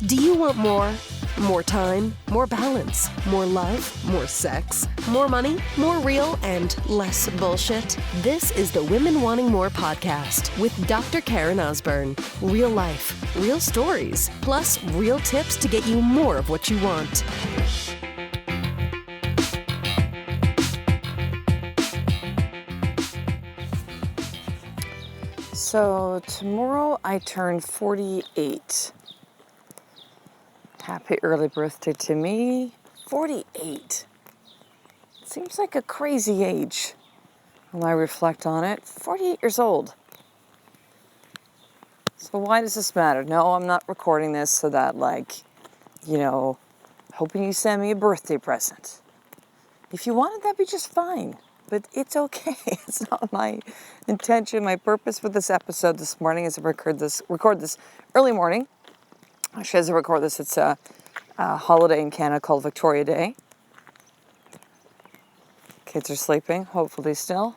Do you want more? More time, more balance, more love, more sex, more money, more real, and less bullshit? This is the Women Wanting More podcast with Dr. Karen Osborne. Real life, real stories, plus real tips to get you more of what you want. So tomorrow I turn 48. Happy early birthday to me. 48. Seems like a crazy age when I reflect on it. 48 years old. So why does this matter? No, I'm not recording this so that hoping you send me a birthday present. If you wanted, that'd be just fine. But it's okay. It's not my intention. My purpose for this episode this morning is to record this early morning. Actually, as I record this, it's a holiday in Canada called Victoria Day. Kids are sleeping, hopefully still.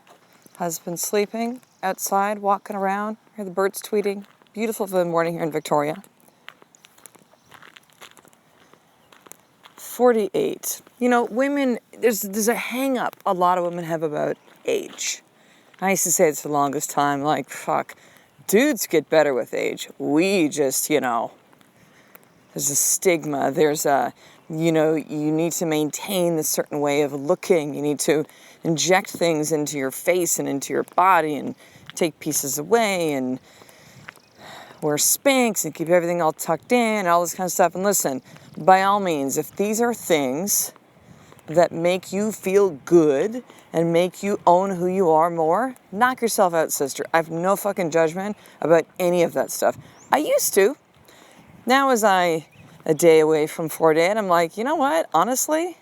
Husband's sleeping, outside, walking around. Hear the birds tweeting. Beautiful for the morning here in Victoria. 48. You know, women, there's a hang up a lot of women have about age. I used to say it's the longest time, like, fuck, dudes get better with age. We just, there's a stigma. There's you need to maintain a certain way of looking. You need to inject things into your face and into your body and take pieces away and wear Spanx and keep everything all tucked in and all this kind of stuff. And listen, by all means, if these are things that make you feel good and make you own who you are more, knock yourself out, sister. I have no fucking judgment about any of that stuff. I used to. Now as a day away from 48, I'm like, you know what? Honestly,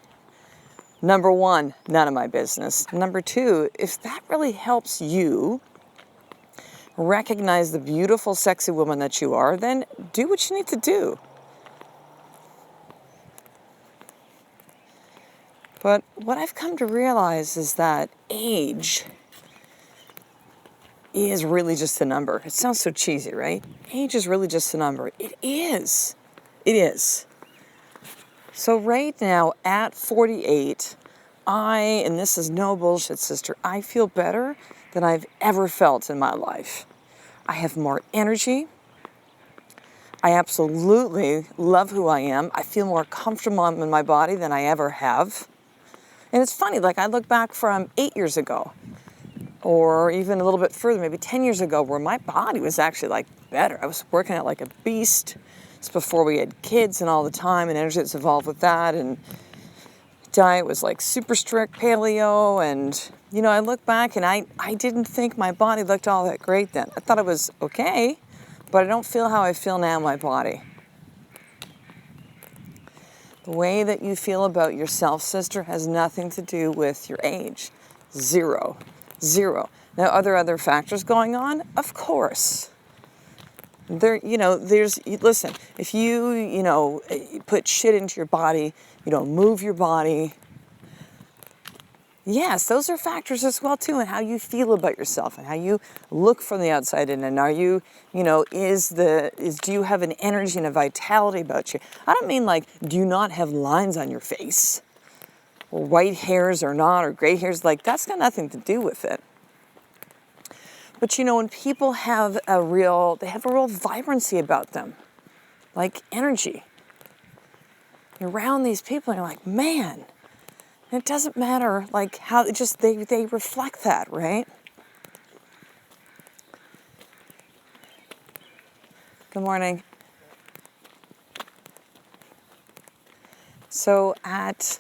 number one, none of my business. Number two, if that really helps you recognize the beautiful, sexy woman that you are, then do what you need to do. But what I've come to realize is that age is really just a number. It sounds so cheesy, right? Age is really just a number. It is. It is. So right now at 48, and this is no bullshit, sister, I feel better than I've ever felt in my life. I have more energy. I absolutely love who I am. I feel more comfortable in my body than I ever have. And it's funny, I look back from 8 years ago, or even a little bit further, maybe 10 years ago, where my body was actually better. I was working out like a beast. It's before we had kids and all the time and energy that's involved with that. And diet was super strict paleo. And, I look back and I didn't think my body looked all that great then. I thought it was okay, but I don't feel how I feel now in my body. The way that you feel about yourself, sister, has nothing to do with your age. Zero. Now, are there other factors going on? Of course. Listen, if you put shit into your body, you don't move your body. Yes, those are factors as well, too, and how you feel about yourself and how you look from the outside in. And are you, do you have an energy and a vitality about you? I don't mean do you not have lines on your face? Or white hairs or not, or gray hairs, that's got nothing to do with it. But when people have a real vibrancy about them, energy. You're around these people and you're like, man, it doesn't matter how they reflect that, right? Good morning. So at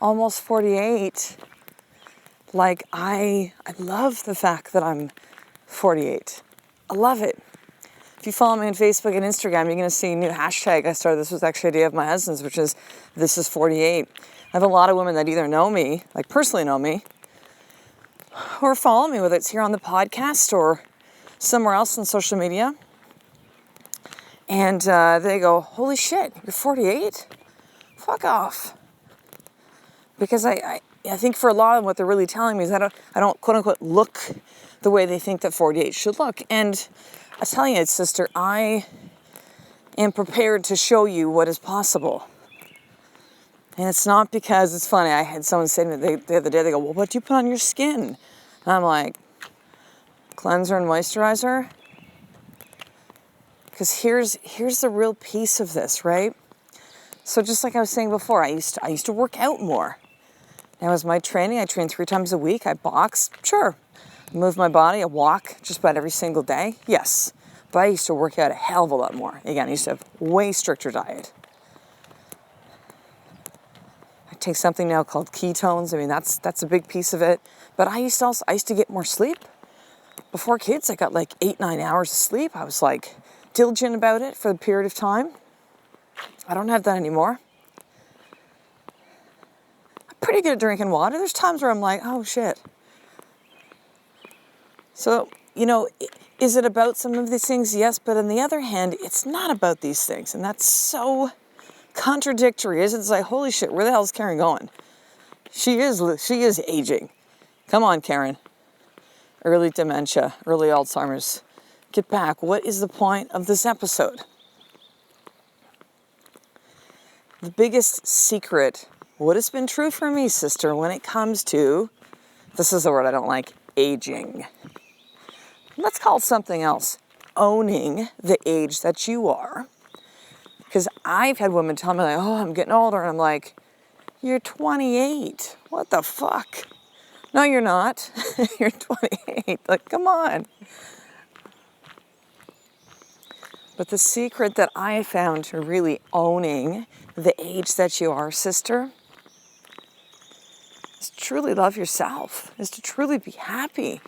almost 48, I love the fact that I'm 48. I love it. If you follow me on Facebook and Instagram, you're going to see a new hashtag I started. This was actually an idea of my husband's, which is This Is 48. I have a lot of women that either know me, personally know me, or follow me, whether it's here on the podcast or somewhere else on social media. And they go, holy shit, you're 48? Fuck off. Because I think for a lot of them, what they're really telling me is that I don't quote unquote look the way they think that 48 should look. And I tell you, sister, I and prepared to show you what is possible. And it's not because, it's funny, I had someone say to me the other day, they go, well, what do you put on your skin? And I'm like, cleanser and moisturizer? Because here's the real piece of this, right? So just like I was saying before, I used to work out more. Now as my training, I train 3 times a week. I box, sure. I move my body, I walk just about every single day, yes. But I used to work out a hell of a lot more. Again, I used to have way stricter diet. I take something now called ketones. I mean, that's a big piece of it. But I used to get more sleep. Before kids, I got like 8-9 hours of sleep. I was like diligent about it for a period of time. I don't have that anymore. I'm pretty good at drinking water. There's times where I'm like, oh shit. So, is it about some of these things? Yes, but on the other hand, it's not about these things. And that's so contradictory, isn't it? It's like, holy shit, where the hell is Karen going? She is aging. Come on, Karen. Early dementia, early Alzheimer's. Get back. What is the point of this episode? The biggest secret, what has been true for me, sister, when it comes to, this is the word I don't like, aging. Let's call it something else. Owning the age that you are. Because I've had women tell me, like, oh, I'm getting older. And I'm like, you're 28. What the fuck? No, you're not. You're 28. Like, come on. But the secret that I found to really owning the age that you are, sister, is to truly love yourself, is to truly be happy.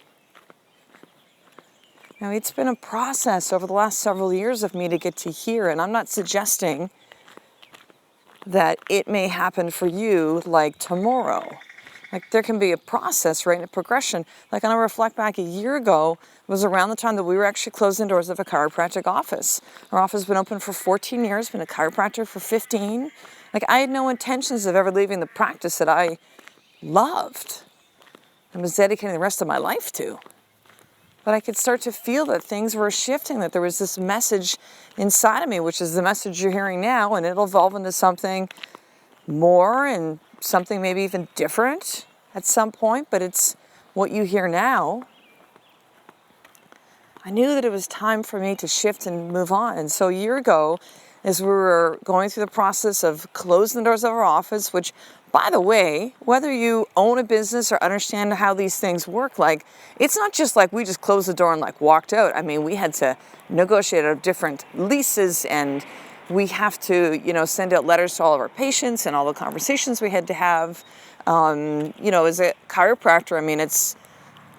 Now, it's been a process over the last several years of me to get to here, and I'm not suggesting that it may happen for you like tomorrow. Like, there can be a process, right, and a progression. Like, when I reflect back a year ago, it was around the time that we were actually closing doors of a chiropractic office. Our office has been open for 14 years, been a chiropractor for 15. Like, I had no intentions of ever leaving the practice that I loved and was dedicating the rest of my life to. But I could start to feel that things were shifting, that there was this message inside of me, which is the message you're hearing now, and it'll evolve into something more and something maybe even different at some point, but it's what you hear now. I knew that it was time for me to shift and move on. And so a year ago, as we were going through the process of closing the doors of our office, which, by the way, whether you own a business or understand how these things work, like, it's not just like we just closed the door and like walked out. I mean, we had to negotiate our different leases, and we have to, send out letters to all of our patients and all the conversations we had to have. As a chiropractor, I mean,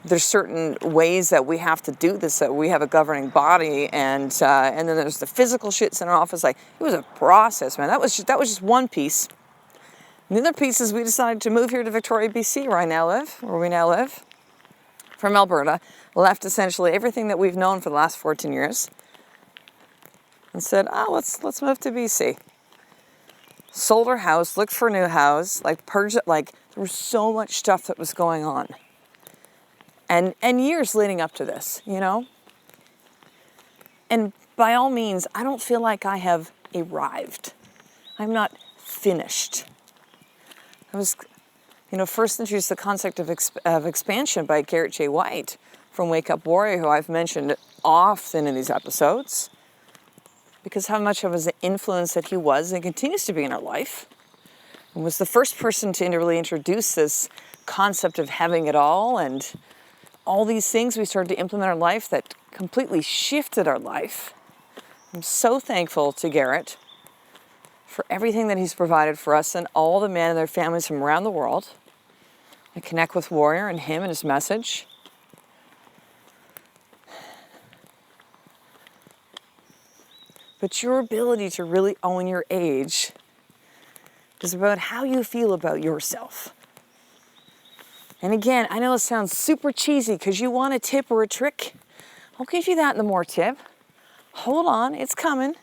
there's certain ways that we have to do this, that we have a governing body, and then there's the physical shits in our office. Like, it was a process, man. That was just one piece. And the other piece is we decided to move here to Victoria, BC, where we now live, from Alberta. Left essentially everything that we've known for the last 14 years, and said, let's move to BC. Sold our house, looked for a new house, purged it. Like, there was so much stuff that was going on. And years leading up to this, And by all means, I don't feel like I have arrived. I'm not finished. I was, first introduced the concept of expansion by Garrett J. White from Wake Up Warrior, who I've mentioned often in these episodes, because how much of an influence that he was and continues to be in our life, and was the first person to really introduce this concept of having it all, and all these things we started to implement in our life that completely shifted our life. I'm so thankful to Garrett for everything that he's provided for us and all the men and their families from around the world. I connect with Warrior and him and his message. But your ability to really own your age is about how you feel about yourself. And again, I know it sounds super cheesy because you want a tip or a trick. I'll give you that in the more tip. Hold on, it's coming.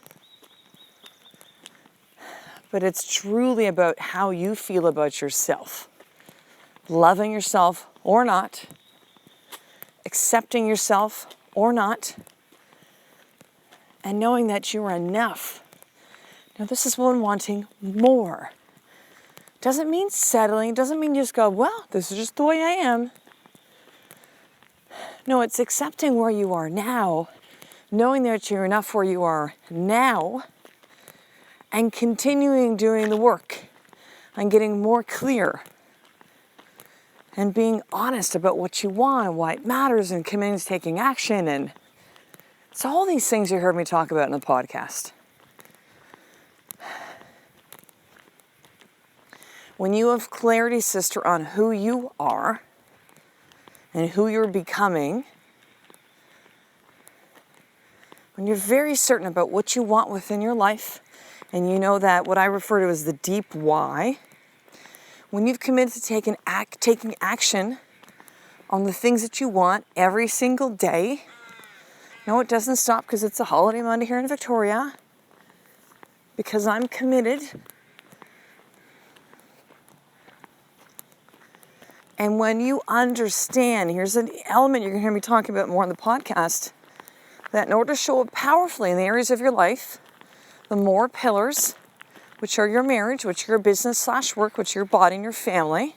But it's truly about how you feel about yourself. Loving yourself or not. Accepting yourself or not. and knowing that you are enough. Now, this is women wanting more. Doesn't mean settling, doesn't mean just go, well, this is just the way I am. No, it's accepting where you are now, knowing that you're enough where you are now, and continuing doing the work and getting more clear and being honest about what you want and why it matters and committing to taking action. And it's all these things you heard me talk about in the podcast. When you have clarity, sister, on who you are and who you're becoming, when you're very certain about what you want within your life, and you know that what I refer to as the deep why, when you've committed to taking action on the things that you want every single day, no, it doesn't stop because it's a holiday Monday here in Victoria, because I'm committed. And when you understand, here's an element you're going to hear me talking about more on the podcast, that in order to show up powerfully in the areas of your life, the more pillars, which are your marriage, which are your business/work, which are your body and your family,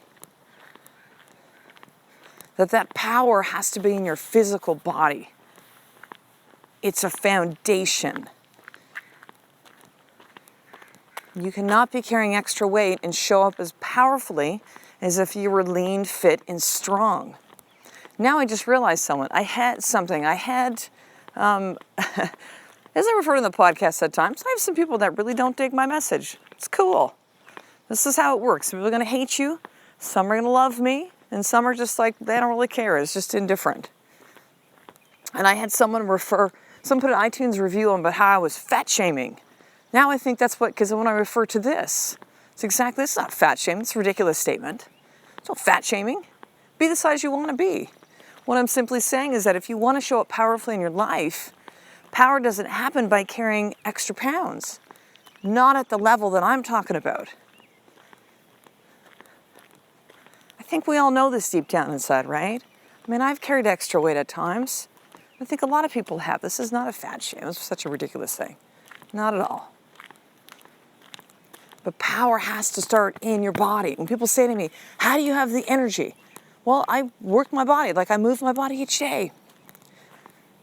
that power has to be in your physical body. It's a foundation. You cannot be carrying extra weight and show up as powerfully as if you were lean, fit, and strong. Now I just realized I had, as I refer to in the podcast at times, I have some people that really don't dig my message. It's cool. This is how it works. Some people are going to hate you, some are going to love me, and some are just like, they don't really care. It's just indifferent. And I had someone put an iTunes review on about how I was fat shaming. Now I think that's because when I refer to this, it's not fat shaming, it's a ridiculous statement. It's not fat shaming. Be the size you want to be. What I'm simply saying is that if you want to show up powerfully in your life, power doesn't happen by carrying extra pounds. Not at the level that I'm talking about. I think we all know this deep down inside, right? I mean, I've carried extra weight at times. I think a lot of people have. This is not a fat shame. It's such a ridiculous thing. Not at all. But power has to start in your body. When people say to me, how do you have the energy? Well, I work my body, like I move my body each day,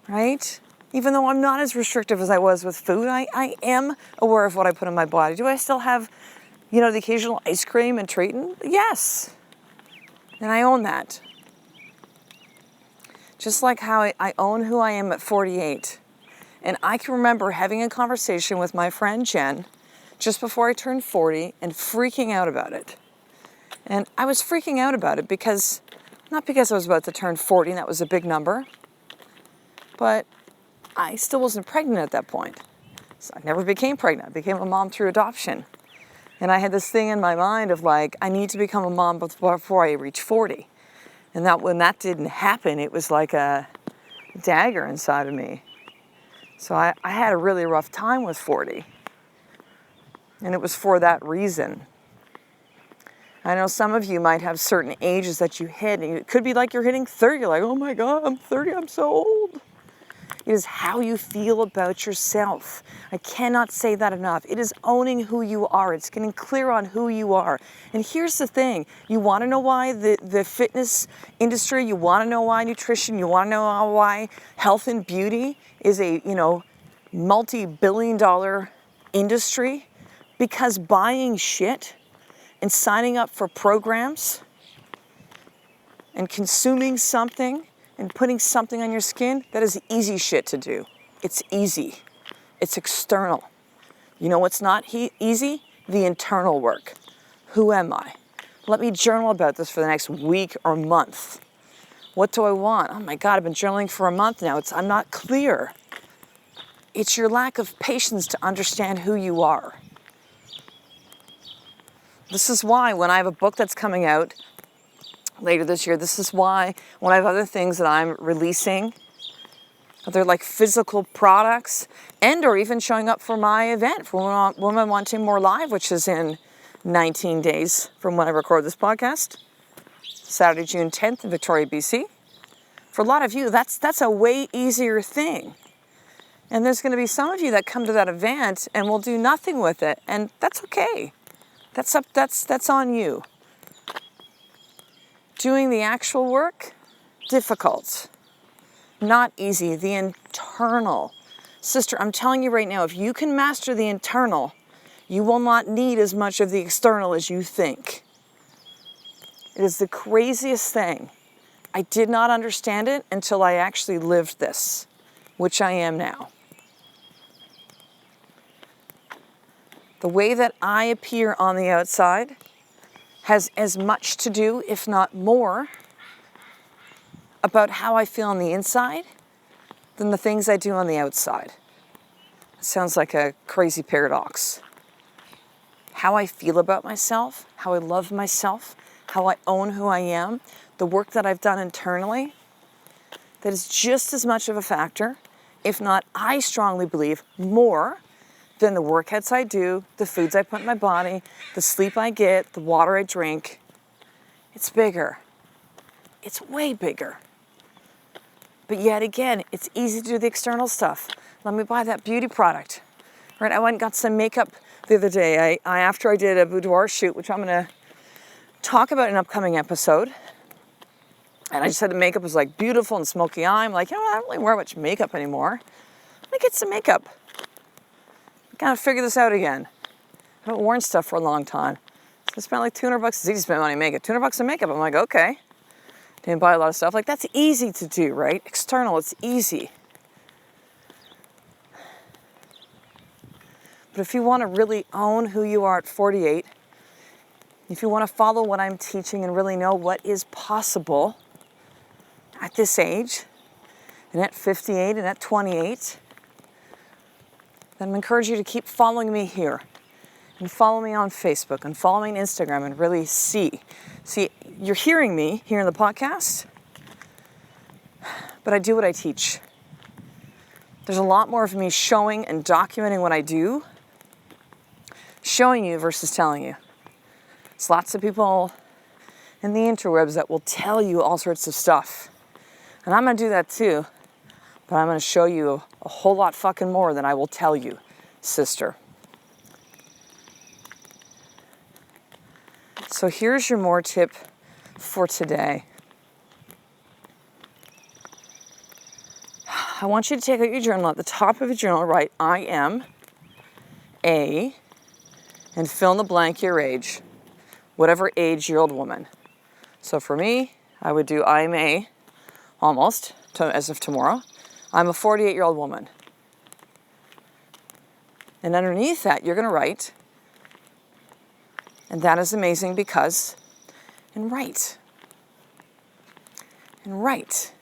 right? Even though I'm not as restrictive as I was with food, I am aware of what I put in my body. Do I still have, the occasional ice cream and treating? Yes. And I own that. Just like how I own who I am at 48. And I can remember having a conversation with my friend Jen just before I turned 40 and freaking out about it. And I was freaking out about it not because I was about to turn 40 and that was a big number, but I still wasn't pregnant at that point. So I never became pregnant. I became a mom through adoption. And I had this thing in my mind of I need to become a mom before I reach 40. And when that didn't happen, it was like a dagger inside of me. So I had a really rough time with 40. And it was for that reason. I know some of you might have certain ages that you hit, and it could be like you're hitting 30. You're like, oh my God, I'm 30, I'm so old. It is how you feel about yourself. I cannot say that enough. It is owning who you are. It's getting clear on who you are. And here's the thing. You want to know why the fitness industry, you want to know why nutrition, you want to know why health and beauty is a, multi-billion-dollar industry? Because buying shit and signing up for programs and consuming something and putting something on your skin, that is easy shit to do. It's easy. It's external. You know what's not easy? The internal work. Who am I? Let me journal about this for the next week or month. What do I want? Oh my God, I've been journaling for a month now. I'm not clear. It's your lack of patience to understand who you are. This is why when I have a book that's coming out later this year, this is why when I have other things that I'm releasing, they're like physical products, and or even showing up for my event for Women Wanting More Live, which is in 19 days from when I record this podcast, Saturday, June 10th in Victoria, BC. For a lot of you, that's a way easier thing. And there's going to be some of you that come to that event and will do nothing with it, and that's okay. That's on you. Doing the actual work, difficult, not easy. The internal. Sister, I'm telling you right now, if you can master the internal, you will not need as much of the external as you think. It is the craziest thing. I did not understand it until I actually lived this, which I am now. The way that I appear on the outside has as much to do, if not more, about how I feel on the inside than the things I do on the outside. It sounds like a crazy paradox. How I feel about myself, how I love myself, how I own who I am, the work that I've done internally, that is just as much of a factor, if not, I strongly believe, more than the workouts I do, the foods I put in my body, the sleep I get, the water I drink. It's bigger. It's way bigger. But yet again, it's easy to do the external stuff. Let me buy that beauty product. Right? I went and got some makeup the other day. After I did a boudoir shoot, which I'm going to talk about in an upcoming episode. And I just said the makeup was like beautiful and smoky eye. I'm like, I don't really wear much makeup anymore. Let me get some makeup. Gotta figure this out again. I haven't worn stuff for a long time. So I spent like $200. It's easy to spend money on makeup. $200 on makeup. I'm like, okay. Didn't buy a lot of stuff. Like, that's easy to do, right? External, it's easy. But if you want to really own who you are at 48, if you want to follow what I'm teaching and really know what is possible at this age, and at 58 and at 28, then I encourage you to keep following me here and follow me on Facebook and follow me on Instagram and really see. See, you're hearing me here in the podcast, but I do what I teach. There's a lot more of me showing and documenting what I do, showing you versus telling you. There's lots of people in the interwebs that will tell you all sorts of stuff. And I'm going to do that too. But I'm going to show you a whole lot fucking more than I will tell you, sister. So here's your more tip for today. I want you to take out your journal. At the top of your journal, write, I am a, and fill in the blank your age, whatever age-year-old woman. So for me, I would do I'm a, almost, as of tomorrow. I'm a 48-year-old woman. And underneath that, you're going to write, and that is amazing because, and write. And write.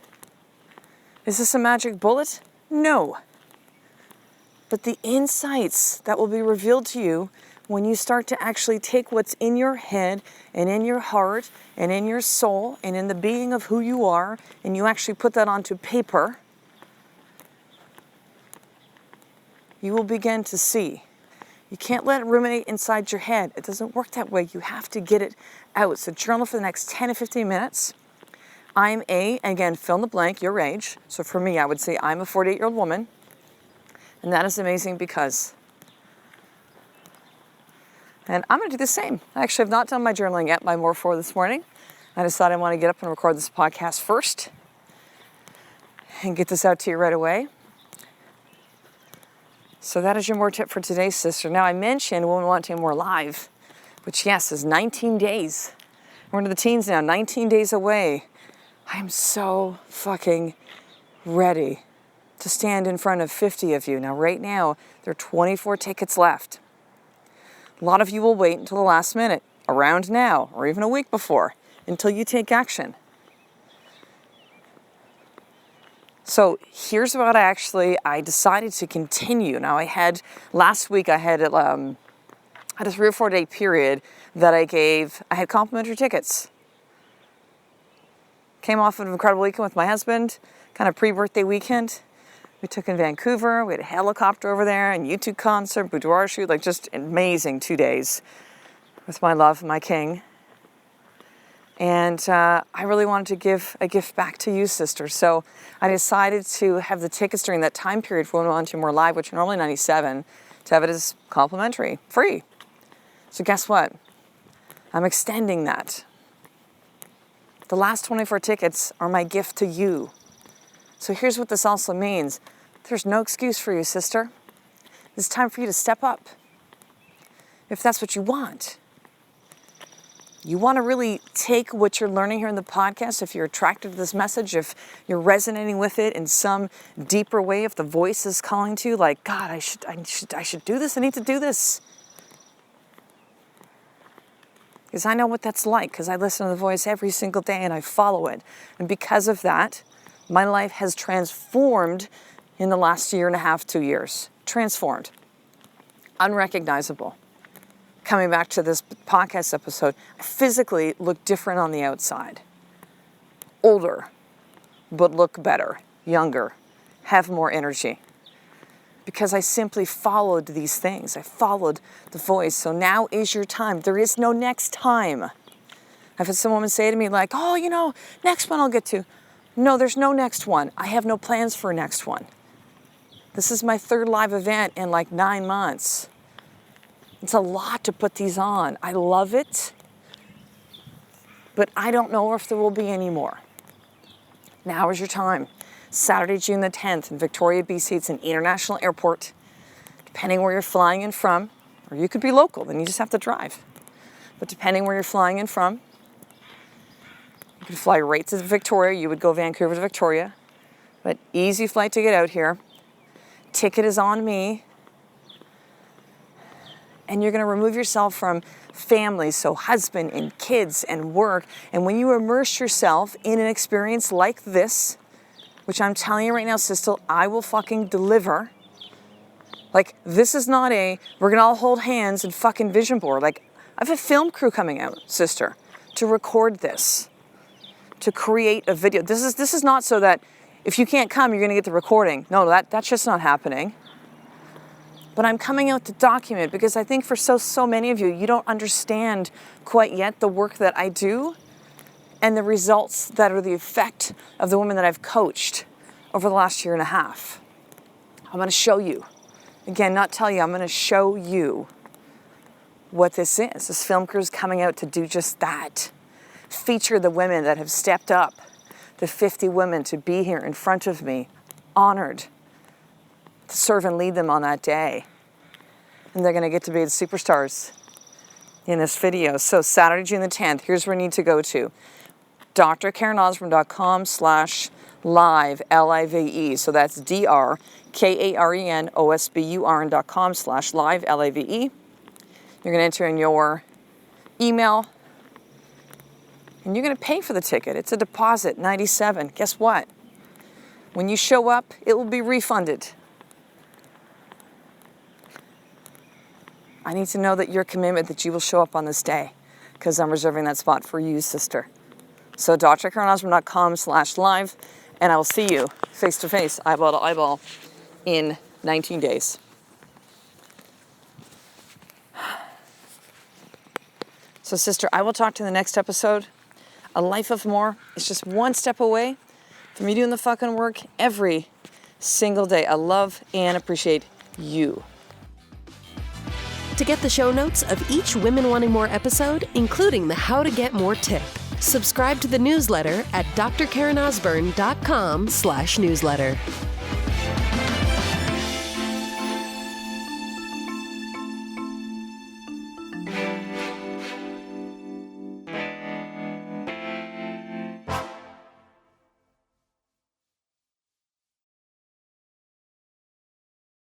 Is this a magic bullet? No. But the insights that will be revealed to you when you start to actually take what's in your head and in your heart and in your soul and in the being of who you are, and you actually put that onto paper, you will begin to see. You can't let it ruminate inside your head. It doesn't work that way. You have to get it out. So journal for the next 10 to 15 minutes. I'm a, again, fill in the blank, your age. So for me, I would say I'm a 48-year-old woman. And that is amazing because. And I'm going to do the same. I actually have not done my journaling yet by More For this morning. I decided I want to get up and record this podcast first and get this out to you right away. So that is your more tip for today, sister. Now, I mentioned Women Wanting More Live, which, yes, is 19 days. We're into the teens now, 19 days away. I am so fucking ready to stand in front of 50 of you. Now, right now, there are 24 tickets left. A lot of you will wait until the last minute, around now, or even a week before, until you take action. So here's what I decided to continue. Now last week I had a 3 or 4 day period that I had complimentary tickets. Came off of an incredible weekend with my husband, kind of pre-birthday weekend. We took in Vancouver, we had a helicopter over there, and YouTube concert, boudoir shoot, like just amazing 2 days with my love, my king. And I really wanted to give a gift back to you, sister. So I decided to have the tickets during that time period for Women Wanting More Live, which are normally $97, to have it as complimentary, free. So guess what? I'm extending that. The last 24 tickets are my gift to you. So here's what this also means. There's no excuse for you, sister. It's time for you to step up. If that's what you want. You want to really take what you're learning here in the podcast, if you're attracted to this message, if you're resonating with it in some deeper way, if the voice is calling to you, like, God, I should do this, I need to do this. Because I know what that's like, because I listen to the voice every single day and I follow it. And because of that, my life has transformed in the last 1.5 to 2 years. Transformed. Unrecognizable. Coming back to this podcast episode, I physically look different on the outside. Older, but look better, younger, have more energy. Because I simply followed these things. I followed the voice. So now is your time. There is no next time. I've had some women say to me like, oh, next one I'll get to. No, there's no next one. I have no plans for a next one. This is my 3rd live event in like 9 months. It's a lot to put these on. I love it, but I don't know if there will be any more. Now is your time. Saturday, June the 10th in Victoria, BC. It's an international airport. Depending where you're flying in from, or you could be local, then you just have to drive. But depending where you're flying in from, you could fly right to Victoria. You would go Vancouver to Victoria. But easy flight to get out here. Ticket is on me. And you're going to remove yourself from family, so husband and kids and work. And when you immerse yourself in an experience like this, which I'm telling you right now, sister, I will fucking deliver. Like, this is not we're going to all hold hands and fucking vision board. Like, I have a film crew coming out, sister, to record this, to create a video. This is not so that if you can't come, you're going to get the recording. No, that's just not happening. But I'm coming out to document because I think for so many of you, you don't understand quite yet the work that I do and the results that are the effect of the women that I've coached over the last 1.5 years. I'm going to show you. Again, not tell you, I'm going to show you what this is. This film crew is coming out to do just that. Feature the women that have stepped up, the 50 women to be here in front of me, honored, to serve and lead them on that day. And they're going to get to be the superstars in this video. So Saturday, June the 10th, here's where you need to go to. drkarenosburn.com/live, L-I-V-E. So that's drkarenosburn.com/live, L-I-V-E. You're going to enter in your email and you're going to pay for the ticket. It's a deposit, $97. Guess what? When you show up, it will be refunded. I need to know that your commitment that you will show up on this day because I'm reserving that spot for you, sister. So drkarenosburn.com/live, and I will see you face to face, eyeball to eyeball in 19 days. So sister, I will talk to you in the next episode. A life of more is just one step away from you doing the fucking work every single day. I love and appreciate you. To get the show notes of each Women Wanting More episode, including the How to Get More tip, subscribe to the newsletter at drkarenosburn.com/newsletter.